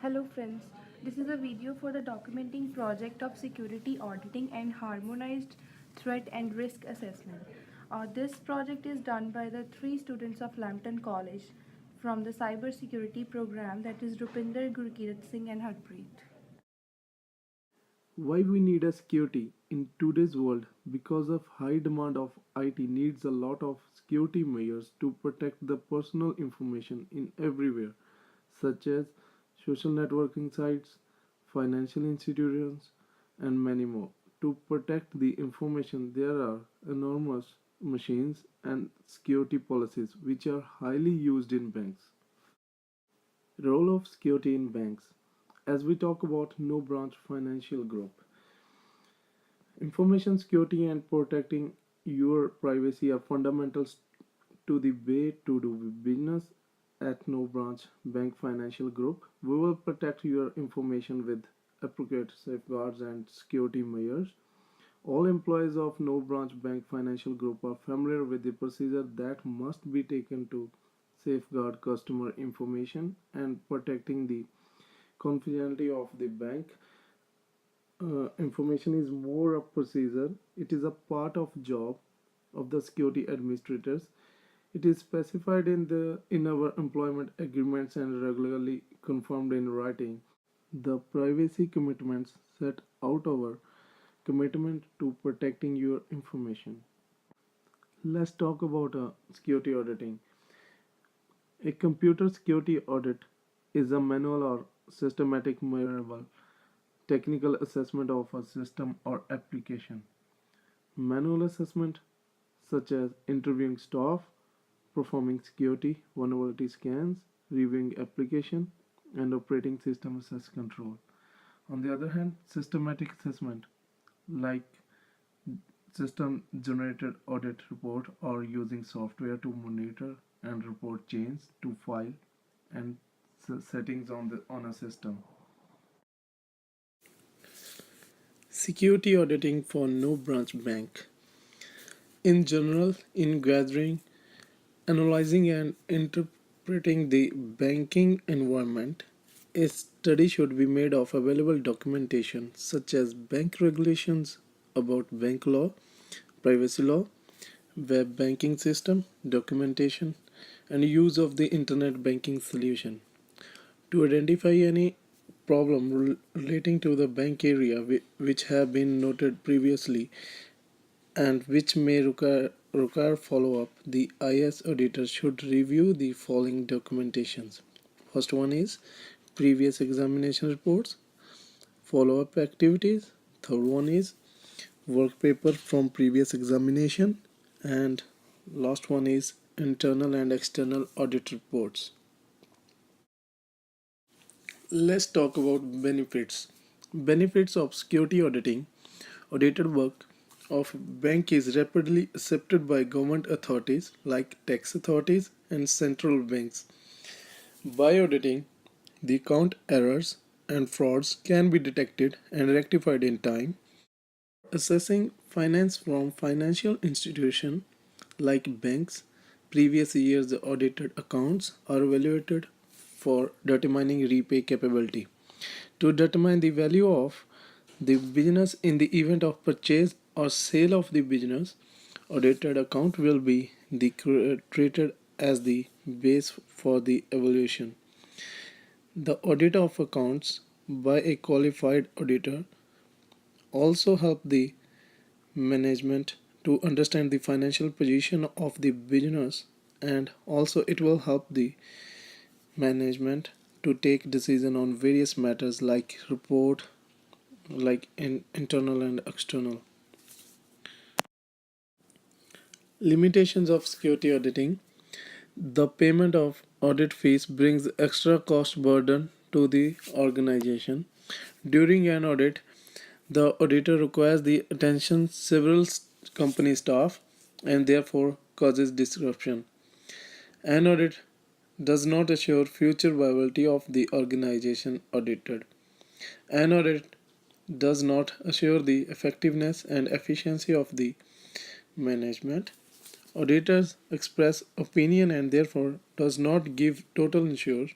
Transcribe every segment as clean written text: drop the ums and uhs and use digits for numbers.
Hello friends, this is a video for the documenting project of security auditing and harmonized threat and risk assessment. This project is done by the three students of Lambton College from the cybersecurity program, that is Rupinder, Gurkirat, Singh and Harpreet. Why we need a security in today's world? Because of high demand of IT needs a lot of security measures to protect the personal information in everywhere, such as social networking sites, financial institutions, and many more. To protect the information, there are enormous machines and security policies which are highly used in banks. Role of security in banks. As we talk about no branch financial group, information security and protecting your privacy are fundamentals to the way to do business at No Branch Bank Financial Group. We will protect your information with appropriate safeguards and security measures. All employees of No Branch Bank Financial Group are familiar with the procedure that must be taken to safeguard customer information and protecting the confidentiality of the bank information is more a procedure. It is a part of job of the security administrators. It is specified in our employment agreements and regularly confirmed in writing. The privacy commitments set out our commitment to protecting your information. Let's talk about security auditing. A computer security audit is a manual or systematic measurable technical assessment of a system or application. Manual assessment, such as interviewing staff, performing security vulnerability scans, reviewing application, and operating system access control. On the other hand, systematic assessment, like system generated audit report or using software to monitor and report changes to file and settings on a system. Security auditing for no branch bank. In general, in gathering, analyzing, and interpreting the banking environment, a study should be made of available documentation such as bank regulations about bank law, privacy law, web banking system, documentation, and use of the internet banking solution. To identify any problem relating to the bank area which have been noted previously and which may require follow-up, the IS auditor should review the following documentations. First one is previous examination reports, follow-up activities. Third one is work paper from previous examination, and last one is internal and external audit reports. Let's talk about benefits. Benefits of security auditing. Audited work of bank is rapidly accepted by government authorities like tax authorities and central banks. By auditing, the account errors and frauds can be detected and rectified in time. Assessing finance from financial institutions like banks, previous year's audited accounts are evaluated for determining repay capability. To determine the value of the business in the event of purchase or sale of the business, audited account will be treated as the base for the evaluation. The audit of accounts by a qualified auditor also help the management to understand the financial position of the business, and also it will help the management to take decision on various matters like report, like in internal and external. Limitations of security auditing. The payment of audit fees brings extra cost burden to the organization. During an audit, the auditor requires the attention several company staff and therefore causes disruption. An audit does not assure future viability of the organization audited. An audit does not assure the effectiveness and efficiency of the management. Auditors express opinion and therefore does not give total assure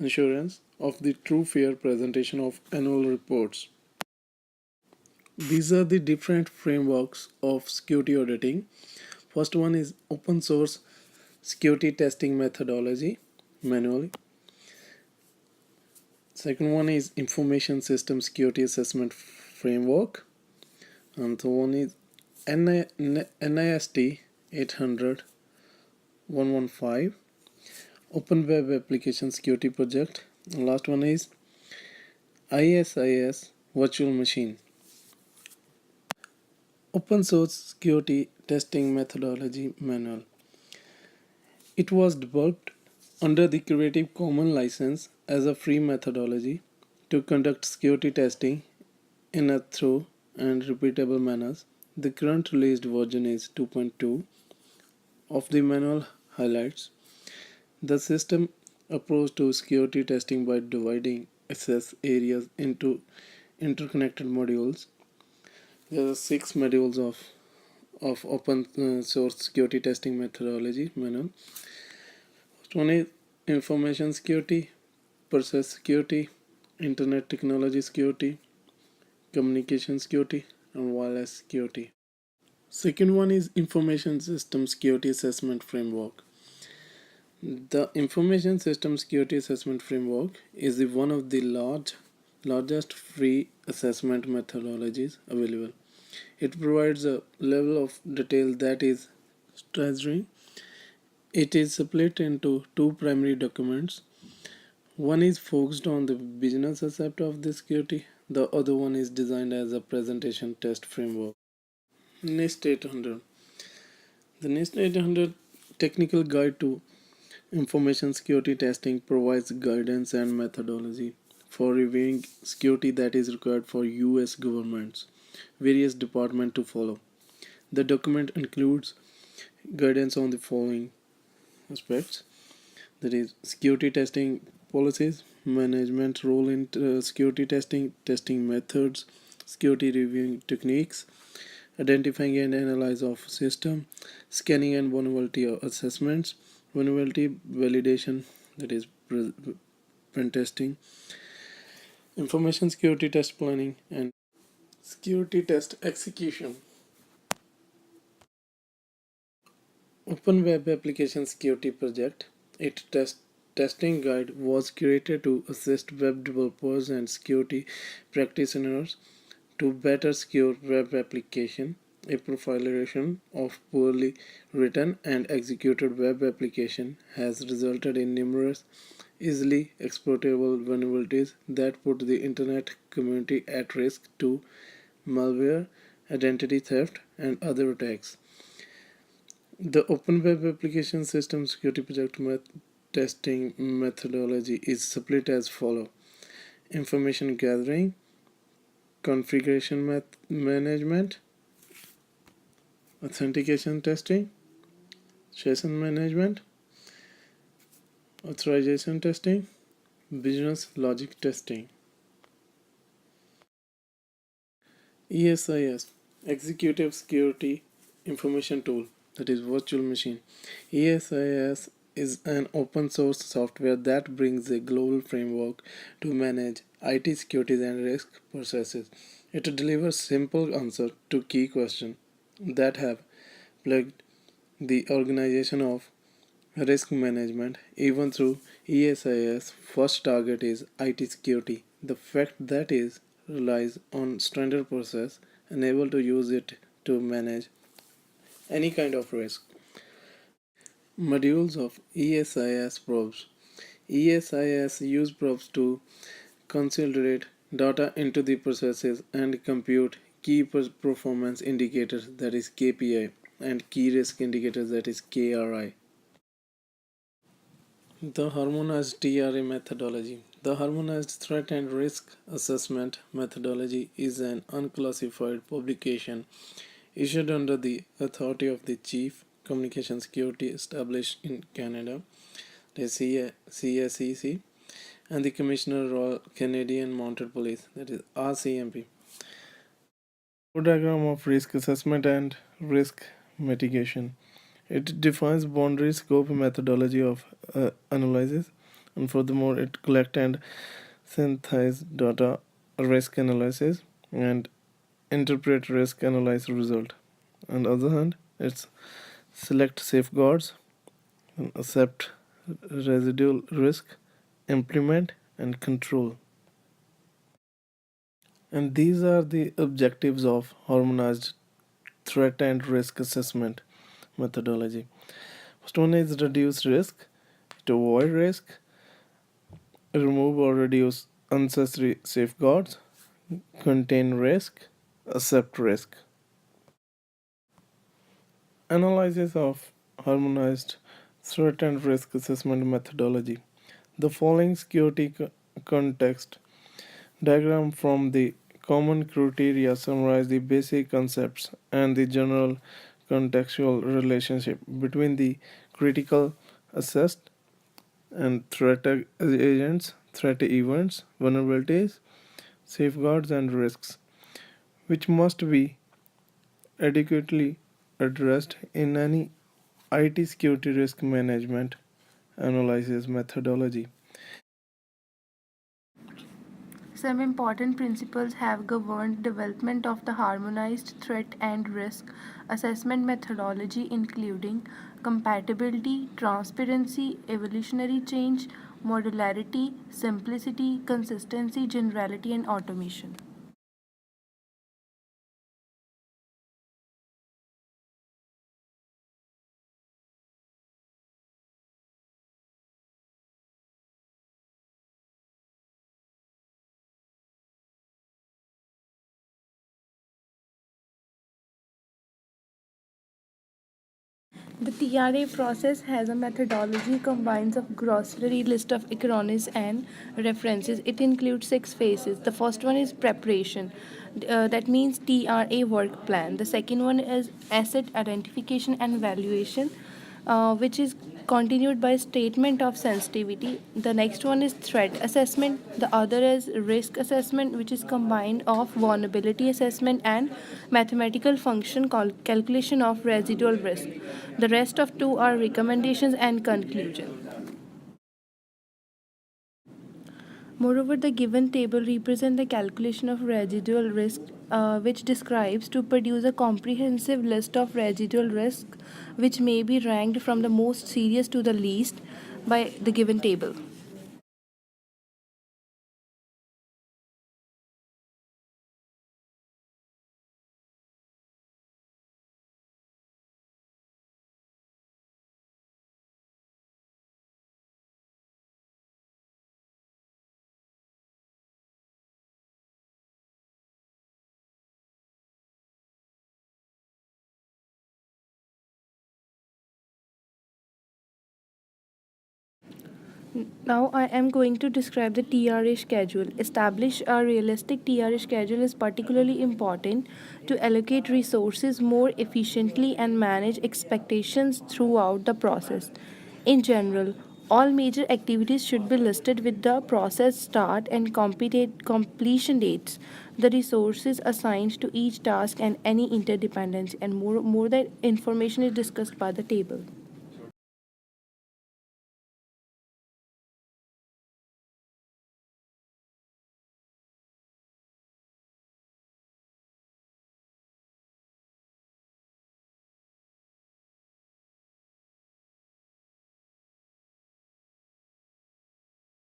assurance of the true fair presentation of annual reports. These are the different frameworks of security auditing. First one is open source security testing methodology manual. Second one is information system security assessment framework. And the one is NIST 800 115 Open Web Application Security Project. And last one is ISIS Virtual Machine. Open Source Security Testing Methodology Manual. It was developed under the Creative Commons license as a free methodology to conduct security testing in a thorough and repeatable manner. The current released version is 2.2 of the manual highlights the system approach to security testing by dividing access areas into interconnected modules. There are 6 modules of open source security testing methodology manual. First one is information security, process security, internet technology security, communication security, and wireless security. Second one is information system security assessment framework. The information system security assessment framework is one of the largest free assessment methodologies available. It provides a level of detail that is staggering. It is split into two primary documents. One is focused on the business aspect of the security. The other one is designed as a presentation test framework. NIST 800. The NIST 800 Technical Guide to Information Security Testing provides guidance and methodology for reviewing security that is required for US governments, various departments to follow. The document includes guidance on the following aspects, that is security testing policies, management role in security testing, testing methods, security reviewing techniques, identifying and analyze of system, scanning and vulnerability assessments, vulnerability validation, that is pen testing, information security test planning, and security test execution. Open Web Application Security Project. Its testing guide was created to assist web developers and security practitioners to better secure web application. A proliferation of poorly written and executed web application has resulted in numerous easily exploitable vulnerabilities that put the internet community at risk to malware, identity theft, and other attacks. The Open Web Application System Security Project testing methodology is split as follows: information gathering, configuration management, authentication testing, session management, authorization testing, business logic testing. ESIS, Executive Security Information Tool, that is virtual machine. ESIS is an open source software that brings a global framework to manage IT security and risk processes. It delivers simple answers to key questions that have plagued the organization of risk management. Even through ESIS, first target is IT security. The fact that it relies on standard process enable to use it to manage any kind of risk. Modules of ESIS probes. ESIS use probes to consolidate data into the processes and compute key performance indicators, that is KPI, and key risk indicators, that is KRI. The harmonized TRA methodology. The harmonized threat and risk assessment methodology is an unclassified publication issued under the authority of the Chief Communication Security established in Canada, the CSEC, and the Commissioner Royal Canadian Mounted Police, that is RCMP. Diagram of risk assessment and risk mitigation. It defines boundary, scope, methodology of analysis, and furthermore, it collect and synthesize data, risk analysis, and interpret risk analysis result. On the other hand, it's select safeguards, and accept residual risk, implement and control. And these are the objectives of harmonized threat and risk assessment methodology. First one is reduce risk. To avoid risk, remove or reduce unnecessary safeguards, contain risk, accept risk. Analysis of harmonized threat and risk assessment methodology. The following security context diagram from the common criteria summarize the basic concepts and the general contextual relationship between the critical assessed and threat agents, threat events, vulnerabilities, safeguards, and risks, which must be adequately addressed in any IT security risk management analysis methodology. Some important principles have governed development of the harmonized threat and risk assessment methodology, including compatibility, transparency, evolutionary change, modularity, simplicity, consistency, generality, and automation. The TRA process has a methodology combines of glossary list of acronyms and references. It includes 6 phases. The first one is preparation. That means TRA work plan. The second one is asset identification and valuation, which is continued by statement of sensitivity. The next one is threat assessment. The other is risk assessment, which is combined of vulnerability assessment and mathematical function calculation of residual risk. The rest of two are recommendations and conclusion. Moreover, the given table represents the calculation of residual risk, which describes to produce a comprehensive list of residual risk, which may be ranked from the most serious to the least by the given table. Now I am going to describe the TRA schedule. Establish a realistic TRA schedule is particularly important to allocate resources more efficiently and manage expectations throughout the process. In general, all major activities should be listed with the process start and completion dates, the resources assigned to each task and any interdependency, and more that information is discussed by the table.